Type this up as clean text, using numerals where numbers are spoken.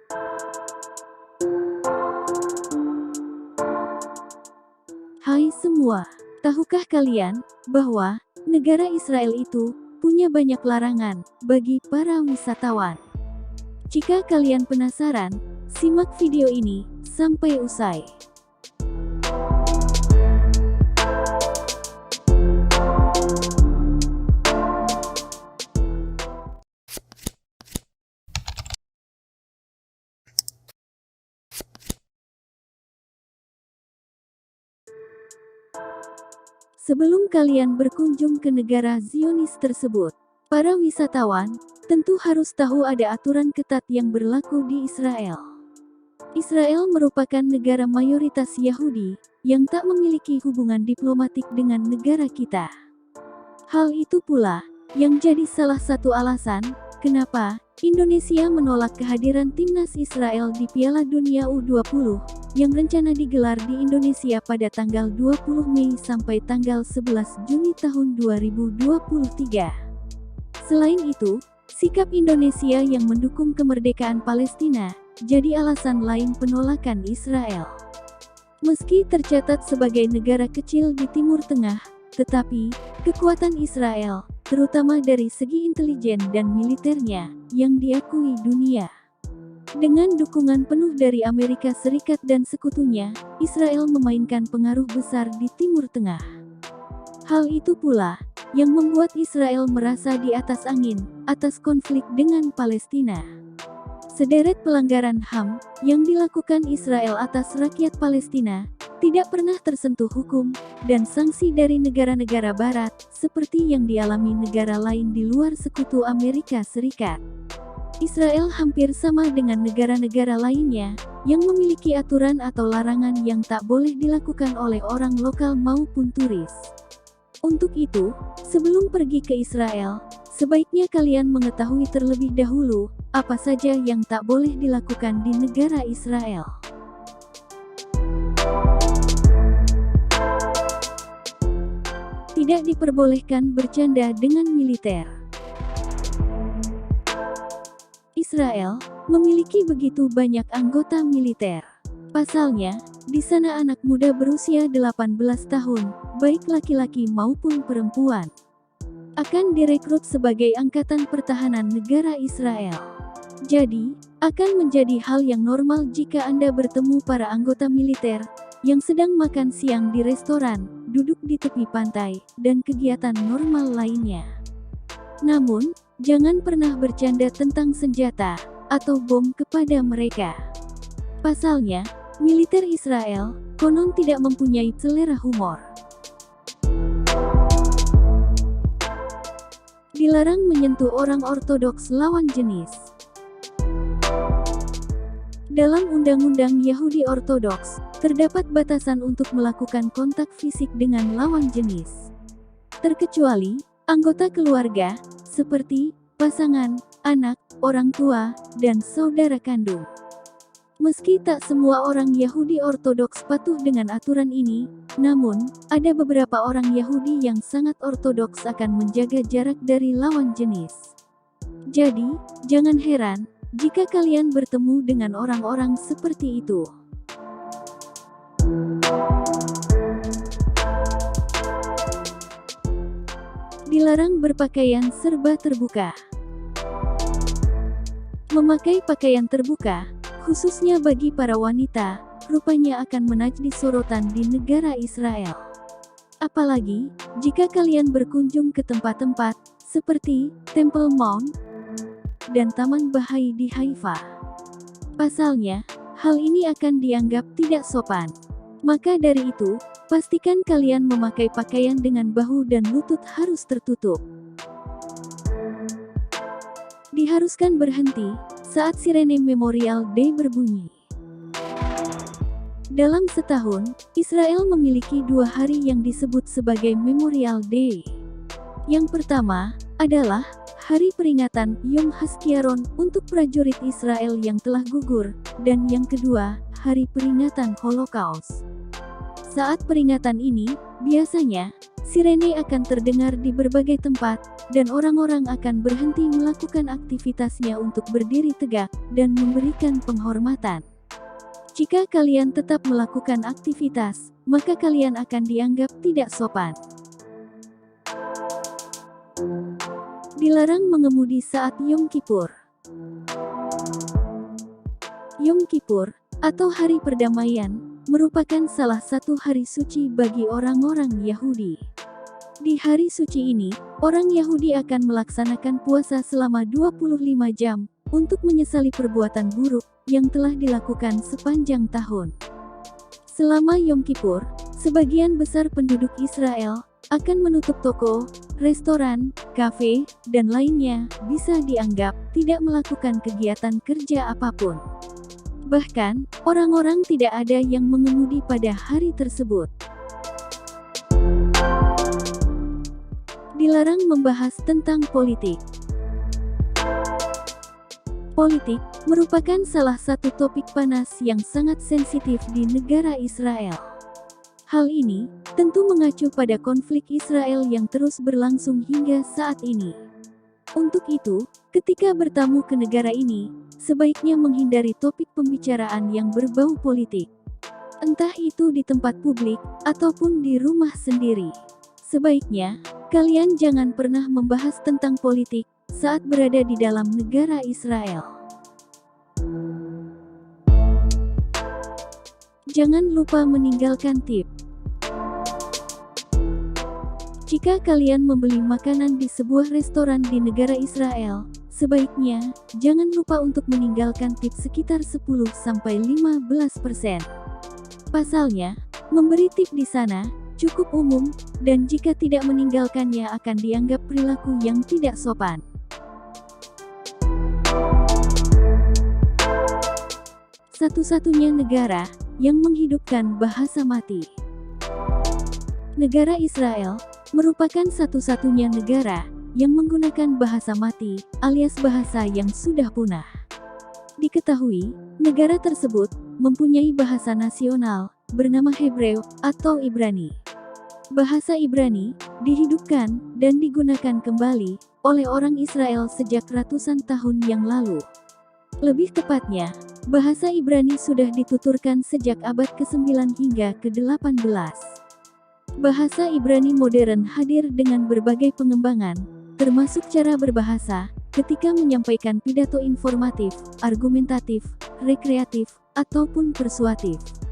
Hai semua, tahukah kalian bahwa negara Israel itu punya banyak larangan bagi para wisatawan? Jika kalian penasaran, simak video ini sampai usai. Sebelum kalian berkunjung ke negara Zionis tersebut, para wisatawan tentu harus tahu ada aturan ketat yang berlaku di Israel. Israel merupakan negara mayoritas Yahudi yang tak memiliki hubungan diplomatik dengan negara kita. Hal itu pula yang jadi salah satu alasan kenapa Indonesia menolak kehadiran timnas Israel di Piala Dunia U20 yang rencana digelar di Indonesia pada tanggal 20 Mei sampai tanggal 11 Juni tahun 2023. Selain itu, sikap Indonesia yang mendukung kemerdekaan Palestina jadi alasan lain penolakan Israel. Meski tercatat sebagai negara kecil di Timur Tengah, tetapi kekuatan Israel, terutama dari segi intelijen dan militernya, yang diakui dunia. Dengan dukungan penuh dari Amerika Serikat dan sekutunya, Israel memainkan pengaruh besar di Timur Tengah. Hal itu pula yang membuat Israel merasa di atas angin atas konflik dengan Palestina. Sederet pelanggaran HAM yang dilakukan Israel atas rakyat Palestina tidak pernah tersentuh hukum dan sanksi dari negara-negara barat seperti yang dialami negara lain di luar sekutu Amerika Serikat. Israel hampir sama dengan negara-negara lainnya yang memiliki aturan atau larangan yang tak boleh dilakukan oleh orang lokal maupun turis. Untuk itu, sebelum pergi ke Israel, sebaiknya kalian mengetahui terlebih dahulu apa saja yang tak boleh dilakukan di negara Israel. Tidak diperbolehkan bercanda dengan militer. Israel memiliki begitu banyak anggota militer. Pasalnya, di sana anak muda berusia 18 tahun, baik laki-laki maupun perempuan, akan direkrut sebagai angkatan pertahanan negara Israel. Jadi, akan menjadi hal yang normal jika Anda bertemu para anggota militer yang sedang makan siang di restoran, duduk di tepi pantai, dan kegiatan normal lainnya. Namun, jangan pernah bercanda tentang senjata atau bom kepada mereka. Pasalnya, militer Israel konon tidak mempunyai selera humor. Dilarang menyentuh orang ortodoks lawan jenis. Dalam Undang-Undang Yahudi Ortodoks, terdapat batasan untuk melakukan kontak fisik dengan lawan jenis. Terkecuali anggota keluarga, seperti pasangan, anak, orang tua, dan saudara kandung. Meski tak semua orang Yahudi Ortodoks patuh dengan aturan ini, namun, ada beberapa orang Yahudi yang sangat ortodoks akan menjaga jarak dari lawan jenis. Jadi, jangan heran jika kalian bertemu dengan orang-orang seperti itu. Dilarang berpakaian serba terbuka. Memakai pakaian terbuka, khususnya bagi para wanita, rupanya akan menjadi sorotan di negara Israel. Apalagi, jika kalian berkunjung ke tempat-tempat seperti Temple Mount dan Taman Bahai di Haifa. Pasalnya, hal ini akan dianggap tidak sopan. Maka dari itu, pastikan kalian memakai pakaian dengan bahu dan lutut harus tertutup. Diharuskan berhenti saat sirene Memorial Day berbunyi. Dalam setahun, Israel memiliki 2 hari yang disebut sebagai Memorial Day. Yang pertama adalah hari peringatan Yom HaZikaron untuk prajurit Israel yang telah gugur, dan yang kedua, hari peringatan Holocaust. Saat peringatan ini, biasanya, Sirene akan terdengar di berbagai tempat, dan orang-orang akan berhenti melakukan aktivitasnya untuk berdiri tegak dan memberikan penghormatan. Jika kalian tetap melakukan aktivitas, maka kalian akan dianggap tidak sopan. Dilarang mengemudi saat Yom Kippur. Yom Kippur, atau Hari Perdamaian, merupakan salah satu hari suci bagi orang-orang Yahudi. Di hari suci ini, orang Yahudi akan melaksanakan puasa selama 25 jam untuk menyesali perbuatan buruk yang telah dilakukan sepanjang tahun. Selama Yom Kippur, sebagian besar penduduk Israel akan menutup toko, restoran, kafe, dan lainnya, bisa dianggap tidak melakukan kegiatan kerja apapun. Bahkan, orang-orang tidak ada yang mengemudi pada hari tersebut. Dilarang membahas tentang politik. Politik merupakan salah satu topik panas yang sangat sensitif di negara Israel. Hal ini tentu mengacu pada konflik Israel yang terus berlangsung hingga saat ini. Untuk itu, ketika bertamu ke negara ini, sebaiknya menghindari topik pembicaraan yang berbau politik. Entah itu di tempat publik ataupun di rumah sendiri. Sebaiknya, kalian jangan pernah membahas tentang politik saat berada di dalam negara Israel. Jangan lupa meninggalkan tip. Jika kalian membeli makanan di sebuah restoran di negara Israel, sebaiknya jangan lupa untuk meninggalkan tip sekitar 10-15%. Pasalnya, memberi tip di sana cukup umum, dan jika tidak meninggalkannya akan dianggap perilaku yang tidak sopan. Satu-satunya negara yang menghidupkan bahasa mati. Negara Israel merupakan satu-satunya negara yang menggunakan bahasa mati, alias bahasa yang sudah punah. Diketahui, negara tersebut mempunyai bahasa nasional bernama Hebreu atau Ibrani. Bahasa Ibrani dihidupkan dan digunakan kembali oleh orang Israel sejak ratusan tahun yang lalu. Lebih tepatnya, bahasa Ibrani sudah dituturkan sejak abad ke-9 hingga ke-18. Bahasa Ibrani modern hadir dengan berbagai pengembangan, termasuk cara berbahasa, ketika menyampaikan pidato informatif, argumentatif, rekreatif, ataupun persuasif.